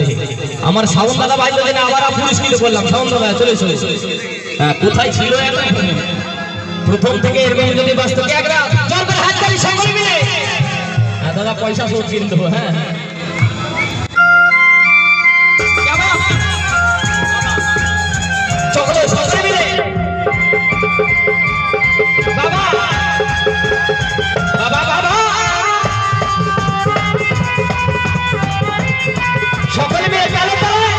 আস্তে আমার শাওন দাদা ভাই তো জানে আবার পুলিশ কিলো বললাম শাওন দাদা চলে চলে হ্যাঁ কোথায় ছিল এটা প্রথম থেকে এরকম যদি বাস্তব একরা জোর করে হাত তালি সকলে মিলে হ্যাঁ দাদা পয়সা সব কিন্তু হ্যাঁ সকলে সকলে মিলে বাবা বাবা বাবা সকলে মিলে চলে চলে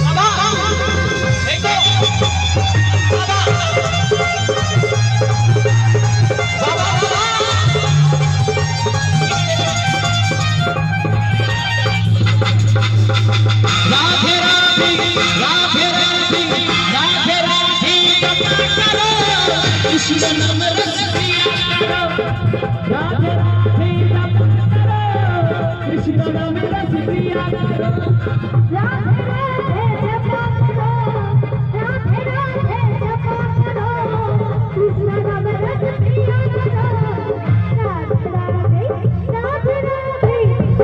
বাবা এই তো বাবা বাবা রাধে রাধে রাধে রাধে রাধে রাধে কरो कृष्ण नाम रस पिया करो राधे राधे करो कृष्ण नाम रस पिया करो राधे राधे जपा करो राधे राधे जपा करो कृष्ण नाम रस पिया करो राधे राधे राधे राधे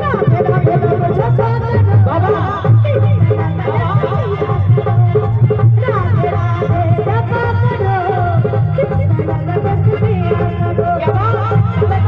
राधे राधे नाम जपा करो बाबा कृष्ण नाम रस पिया करो राधे राधे जपा करो कृष्ण नाम रस पिया करो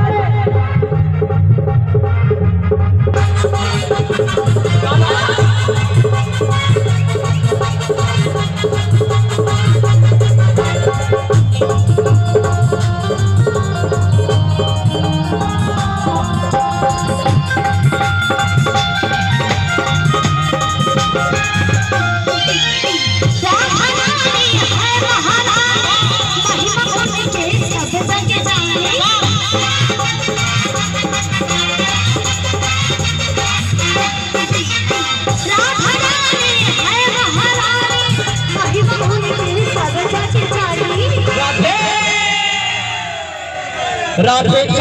राधे